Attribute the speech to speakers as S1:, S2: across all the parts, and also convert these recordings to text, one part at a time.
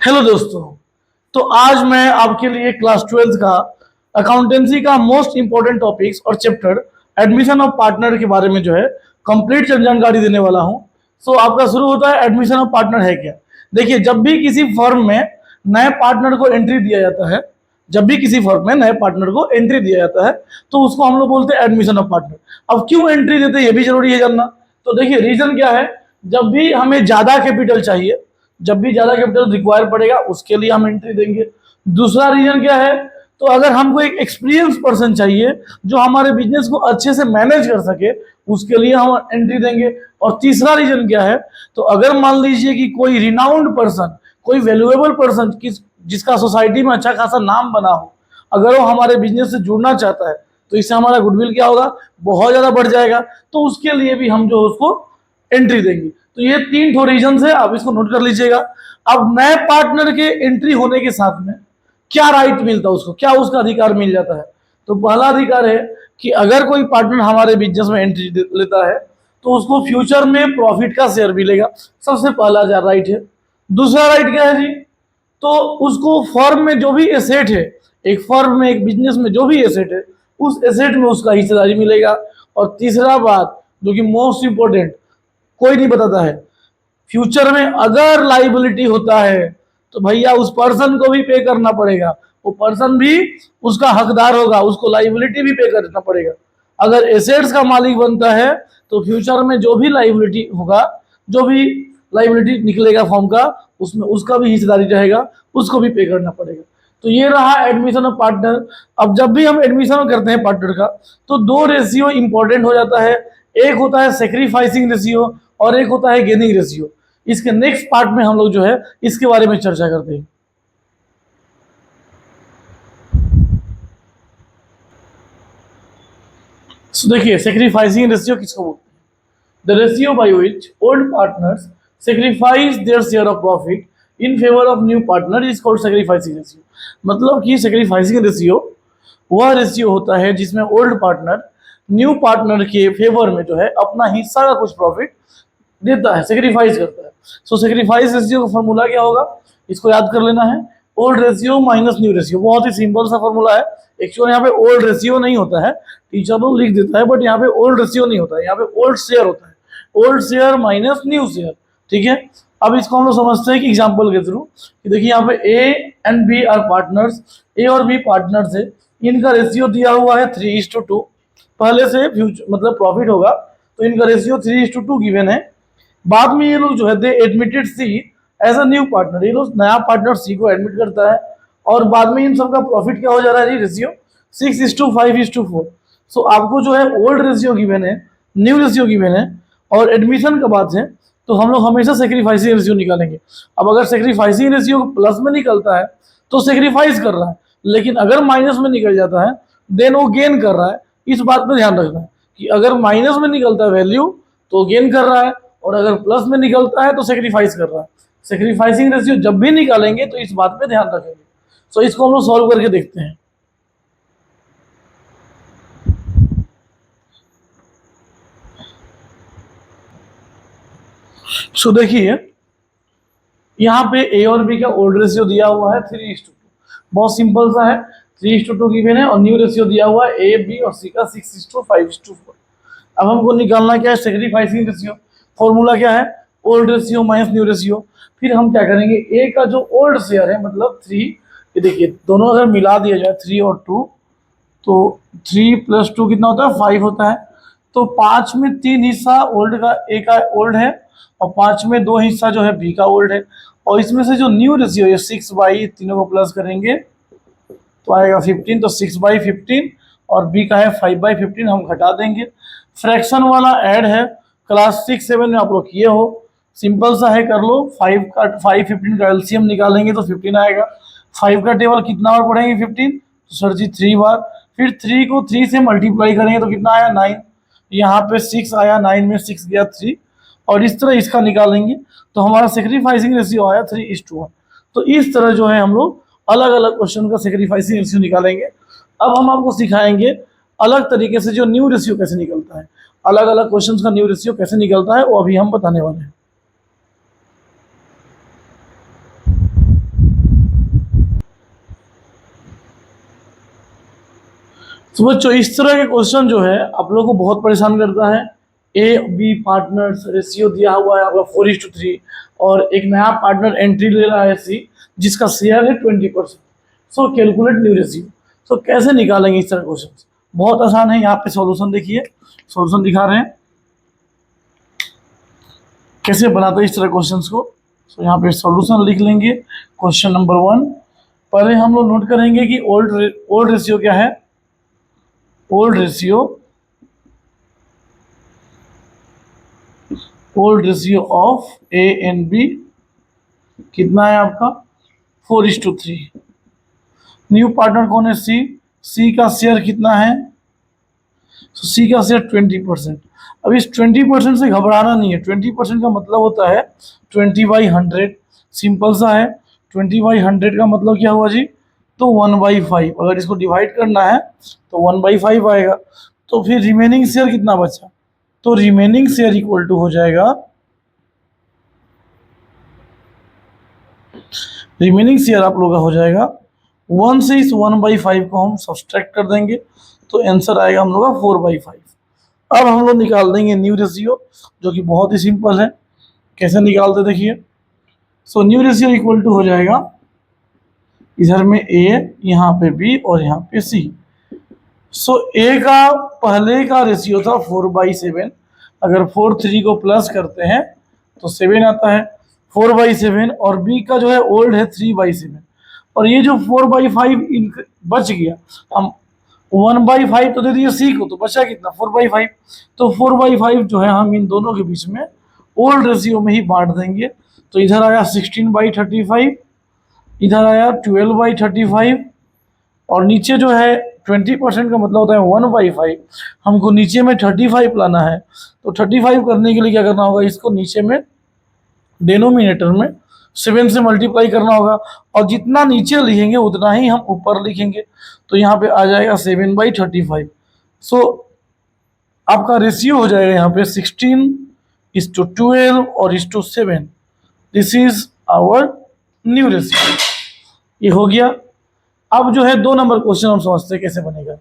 S1: Hello दोस्तों। तो आज मैं आपके लिए क्लास 12th का अकाउंटेंसी का मोस्ट इंपॉर्टेंट टॉपिक्स और चैप्टर एडमिशन ऑफ पार्टनर के बारे में जो है कंप्लीट जानकारी देने वाला हूं। सो आपका शुरू होता है एडमिशन ऑफ पार्टनर है क्या। देखिए, जब भी किसी फर्म में नए पार्टनर को एंट्री दिया जाता है, जब भी किसी फर्म में नए पार्टनर को एंट्री दिया जाता है तो उसको हम लोग बोलते हैं एडमिशन ऑफ पार्टनर। अब क्यों एंट्री देते हैं ये भी जरूरी है जानना। तो देखिए, रीजन क्या है। जब भी हमें ज्यादा कैपिटल चाहिए, जब भी ज्यादा कैपिटल रिक्वायर पड़ेगा उसके लिए हम एंट्री देंगे। दूसरा रीजन क्या है, तो अगर हमको एक एक्सपीरियंस पर्सन चाहिए जो हमारे बिजनेस को अच्छे से मैनेज कर सके, उसके लिए हम एंट्री देंगे। और तीसरा रीजन क्या है, तो अगर मान लीजिए कि कोई रिनाउंड पर्सन, कोई वैल्यूएबल पर्सन जिसका सोसाइटी में अच्छा खासा नाम बना हो, अगर वो हमारे बिजनेस से जुड़ना चाहता है तो इससे हमारा गुडविल क्या होगा, बहुत ज्यादा बढ़ जाएगा। तो उसके लिए भी हम जो उसको एंट्री देंगे। तो ये तीन ठो रीजन है, आप इसको नोट कर लीजिएगा। अब नए पार्टनर के एंट्री होने के साथ में क्या राइट मिलता है उसको, क्या उसका अधिकार मिल जाता है। तो पहला अधिकार है कि अगर कोई पार्टनर हमारे बिजनेस में एंट्री लेता है तो उसको फ्यूचर में प्रॉफिट का शेयर मिलेगा, सबसे पहला राइट है। दूसरा राइट क्या है जी, तो उसको फर्म में जो भी एसेट है, एक फर्म में एक बिजनेस में जो भी एसेट है उस एसेट में उसका हिस्सेदारी मिलेगा। और तीसरा बात जो कि मोस्ट इंपॉर्टेंट कोई नहीं बताता है, फ्यूचर में अगर लाइबिलिटी होता है तो भैया उस पर्सन को भी पे करना पड़ेगा, वो पर्सन भी उसका हकदार होगा, उसको लाइबिलिटी भी पे करना पड़ेगा। अगर एसेट्स का मालिक बनता है तो फ्यूचर में जो भी लाइबिलिटी होगा, जो भी लाइबिलिटी निकलेगा फॉर्म का, उसमें उसका भी हिस्सेदारी रहेगा, उसको भी पे करना पड़ेगा। तो ये रहा एडमिशन ऑफ पार्टनर। अब जब भी हम एडमिशन करते हैं पार्टनर का तो दो रेशियो इंपॉर्टेंट हो जाता है, एक होता है सेक्रीफाइसिंग रेशियो और एक होता है गेनिंग रेशियो। इसके नेक्स्ट पार्ट में हम लोग जो है इसके बारे में चर्चा करते हैं। देखिए, सेक्रीफाइसिंग रेशियो किसको बोलते हैं, the ratio by which old partners sacrifice their share of profit in favour of new partner is called sacrificing ratio. मतलब कि सेक्रीफाइसिंग रेशियो वह रेशियो होता है जिसमें ओल्ड पार्टनर न्यू पार्टनर के फेवर में जो है अपना हिस्सा का कुछ प्रॉफिट देता है, सेक्रीफाइस करता है। सो सेक्रीफाइस रेशियो का फॉर्मूला क्या होगा, इसको याद कर लेना है, old ratio minus new ratio. बहुत ही सिंपल सा फॉर्मूला है। एक्चुअली यहाँ पे ओल्ड रेशियो नहीं होता है, टीचर लोग लिख देता है, बट यहाँ पे ओल्ड रेशियो नहीं होता है, यहाँ पे ओल्ड शेयर होता है। Old share minus new share, ठीक है। अब इसको हम लोग समझते हैं कि एग्जाम्पल के थ्रू, कि देखिए यहाँ पे A and B are partners, A और बी पार्टनर्स है, इनका रेशियो दिया हुआ है 3:2। पहले से फ्यूचर मतलब प्रॉफिट होगा तो इनका रेशियो 3:2 गिवन है। बाद में ये लोग जो है they admitted C as a new partner, ये लोग नया पार्टनर सी को एडमिट करता है और बाद में इन सबका प्रॉफिट क्या हो जा रहा है जी, रेशियो 6:5:4। सो आपको जो है ओल्ड रेशियो गिवन है, न्यू रेशियो गिवन है और एडमिशन का बात है, तो हम लोग हमेशा सेक्रीफाइसिंग रेशियो निकालेंगे। अब अगर सेक्रीफाइसिंग रेशियो प्लस में निकलता है तो सेक्रीफाइस कर रहा है, लेकिन अगर माइनस में निकल जाता है देन वो गेन कर रहा है। इस बात पर ध्यान रखना है कि अगर माइनस में निकलता है वैल्यू तो गेन कर रहा है, और अगर प्लस में निकलता है तो सेक्रीफाइस कर रहा है। सेक्रीफाइसिंग रेशियो जब भी निकालेंगे तो इस बात पे ध्यान रखेंगे। सो इसको हम लोग सॉल्व करके देखते हैं। सो देखिए, यहाँ पे ए और बी का ओल्ड रेशियो दिया हुआ है 3:2, बहुत सिंपल सा है, 3:2 गिवन है और न्यू रेशियो दिया हुआ है ए बी और सी का 6:5:4। अब हमको निकालना क्या है, सेक्रीफाइसिंग रेशियो। फॉर्मूला क्या है, old ratio minus new ratio. फिर हम क्या करेंगे, ए का जो ओल्ड शेयर है मतलब 3, ये देखिए दोनों अगर मिला दिया जाए 3 और 2 तो 3 + 2 कितना होता है, 5 होता है। तो 5 में 3 हिस्सा ओल्ड का, ए का ओल्ड है, और 5 में 2 हिस्सा जो है बी का ओल्ड है। और इसमें से जो न्यू रेशियो है 6/, तीनों को प्लस करेंगे तो आएगा 15, तो 6/15 और बी का है 5/15, हम घटा देंगे। फ्रैक्शन वाला ऐड है, क्लास 6-7 में आप लोग किए हो, सिंपल सा है, कर लो। 5 15 का एलसीएम निकालेंगे तो 15 आएगा। 5 का टेबल कितना बार पढ़ेंगे, 15, तो सर जी 3 बार। फिर 3 को 3 से मल्टीप्लाई करेंगे तो कितना आया, 9। यहाँ पे 6 आया, 9 में 6 गया 3, और इस तरह इसका निकालेंगे तो हमारा सेक्रीफाइसिंग रेशियो आया 3:1। तो इस तरह जो है हम लोग अलग अलग क्वेश्चन का सेक्रीफाइसिंग रेशियो निकालेंगे। अब हम आपको सिखाएंगे अलग तरीके से जो न्यू रेशियो कैसे निकलता है, अलग अलग क्वेश्चंस का न्यू रेशियो कैसे निकलता है वो अभी हम बताने वाले हैं। तो बच्चों इस तरह के क्वेश्चन जो है आप लोगों को बहुत परेशान करता है। ए बी पार्टनर्स रेशियो दिया हुआ है आपका 4:3 और एक नया पार्टनर एंट्री ले रहा है सी जिसका शेयर है 20%। So calculate new ratio. So कैसे निकालेंगे इस तरह क्वेश्चन? बहुत आसान है। यहाँ पे सॉल्यूशन देखिए, सॉल्यूशन दिखा रहे हैं कैसे बनाते हैं इस तरह क्वेश्चंस को। सो यहाँ पे सॉल्यूशन लिख लेंगे। क्वेश्चन नंबर 1 पहले हम लोग नोट करेंगे कि ओल्ड रेशियो क्या है। Old ratio of A and B कितना है आपका 4:3। न्यू पार्टनर कौन है सी। सी का शेयर कितना है, तो सी का शेयर 20%। अब इस 20% से घबराना नहीं है। 20% का मतलब होता है 20/100। सिंपल सा है। 20/100 का मतलब क्या हुआ जी, तो 1/5। अगर इसको डिवाइड करना है तो 1/5 आएगा। तो फिर रिमेनिंग शेयर कितना बचा, तो रिमेनिंग शेयर इक्वल टू हो जाएगा, रिमेनिंग शेयर आप लोग का हो जाएगा 1 से इस 1/5 को हम सब्सट्रैक्ट कर देंगे तो आंसर आएगा हम लोग का 4/5। अब हम लोग निकाल देंगे न्यू रेशियो जो कि बहुत ही सिंपल है। कैसे निकालते देखिए। So new ratio equal to हो जाएगा इधर में ए, यहाँ पे बी और यहाँ पे सी। सो ए का पहले का रेशियो था 4/7। अगर 4 को प्लस करते हैं तो 7 आता है 4/7। और बी का जो है ओल्ड है 3/7। और ये जो 4/5 बच गया, हम 1/5 तो दे दिए सी को, तो बचा कितना 4/5। तो 4/5 जो है हम इन दोनों के बीच में ओल्ड रेशियो में ही बांट देंगे। तो इधर आया 16/35, इधर आया 12/35 और नीचे जो है 20% का मतलब होता है 1/5। हमको नीचे में 35 लाना है। तो 35 करने के लिए क्या करना होगा, इसको नीचे में डिनोमिनेटर में 7 से मल्टीप्लाई करना होगा और जितना नीचे लिखेंगे उतना ही हम ऊपर लिखेंगे। तो यहाँ पे आ जाएगा 7/35। सो आपका रेशियो हो जाएगा यहाँ पे 16:12 और 7। This is our new ratio. ये हो गया। अब जो है 2 नंबर क्वेश्चन हम समझते हैं कैसे बनेगा।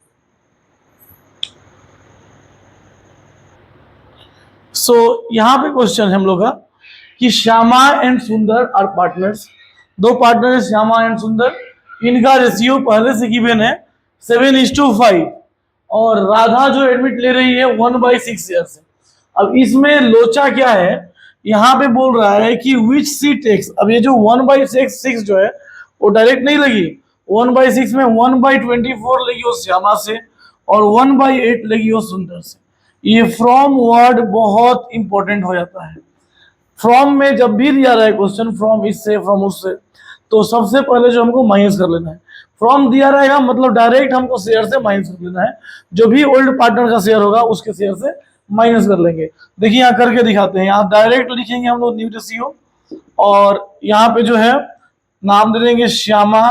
S1: सो यहाँ पे क्वेश्चन है हम लोग का कि श्यामा एंड सुंदर आर पार्टनर्स। 2 पार्टनर है श्यामा एंड सुंदर। इनका रेशियो पहले से गिवन है 7:5 और राधा जो एडमिट ले रही है 1/6 शेयर से। अब इसमें लोचा क्या है, यहाँ पे बोल रहा है कि विच सी टेक्स। अब ये जो 1/6 जो है वो डायरेक्ट नहीं लगी। 1/6 में 1/24 लगी वो श्यामा से और 1/8 लगी वो सुंदर से। ये फ्रॉम वर्ड बहुत इंपॉर्टेंट हो जाता है। फ्रॉम में जब भी दिया रहा है क्वेश्चन, फ्रॉम इससे फ्रॉम उससे, तो सबसे पहले जो हमको माइनस कर लेना है। फ्रॉम दिया रहेगा मतलब डायरेक्ट हमको शेयर से माइनस कर लेना है। जो भी ओल्ड पार्टनर का शेयर होगा उसके शेयर से माइनस कर लेंगे। देखिए यहाँ करके दिखाते हैं। यहाँ डायरेक्ट लिखेंगे हम लोग न्यू रेशियो और यहाँ पे जो है नाम दे देंगे श्यामा।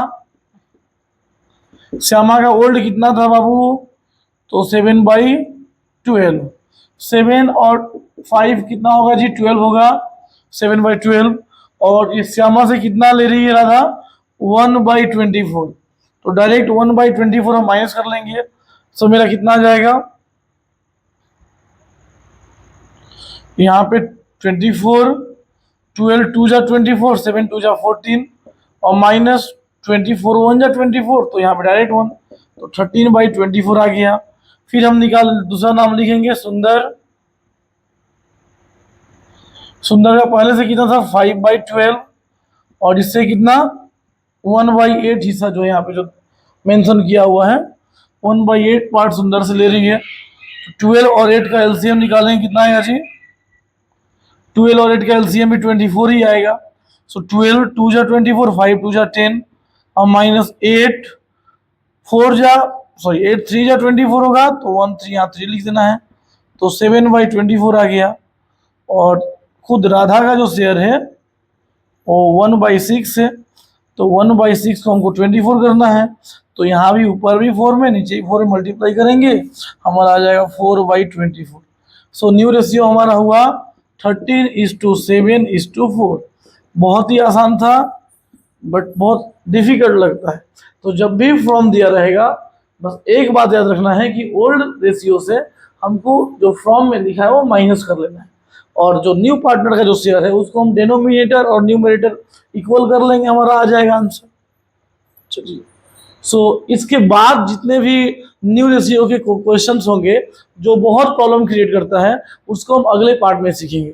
S1: श्यामा का ओल्ड कितना था बाबू, तो 7/12। 7 और 5 कितना होगा जी, 12 होगा। 7/12 और इस श्यामा से कितना ले रही है राधा, 1/24। तो डायरेक्ट 1/24 हम माइनस कर लेंगे। सो मेरा कितना आ जाएगा, यहाँ पे 24, 12 2 जा 24, 7 2 जा 14 और माइनस 24 1 जा 24, तो यहाँ पे डायरेक्ट 1, तो 13/24 आ गया। फिर हम दूसरा नाम लिखेंगे सुंदर। सुंदर का पहले से कितना था 5/12 और इससे कितना 1/8 हिस्सा जो है यहाँ पे जो मेंशन किया हुआ है 1/8 पार्ट सुंदर से ले रही है। 12 और 8 का एलसीएम निकालेंगे कितना आएगा जी, 12 और 8 का एलसीएम भी 24 ही आएगा। सो 12 2 जा 24, 5 2 जा 10 और माइनस 8 8 3 जा 24 होगा तो 1 3 यहाँ 3 लिख देना है। तो 7/24 आ गया। और खुद राधा का जो शेयर है वो 1/6 है। तो 1/6 को हमको 24 करना है। तो यहाँ भी ऊपर भी 4 में नीचे भी 4 में मल्टीप्लाई करेंगे, हमारा आ जाएगा 4/24। सो न्यू रेशियो हमारा हुआ 13:7:4। बहुत ही आसान था बट बहुत डिफिकल्ट लगता है। तो जब भी फ्रॉम दिया रहेगा बस एक बात याद रखना है कि ओल्ड रेशियो से हमको जो फॉर्म में लिखा है वो माइनस कर लेना है, और जो न्यू पार्टनर का जो शेयर है उसको हम डिनोमिनेटर और न्यूमरेटर इक्वल कर लेंगे, हमारा आ जाएगा आंसर। चलिए, इसके बाद जितने भी न्यू रेशियो के क्वेश्चंस होंगे जो बहुत प्रॉब्लम क्रिएट करता है, उसको हम अगले पार्ट में सीखेंगे।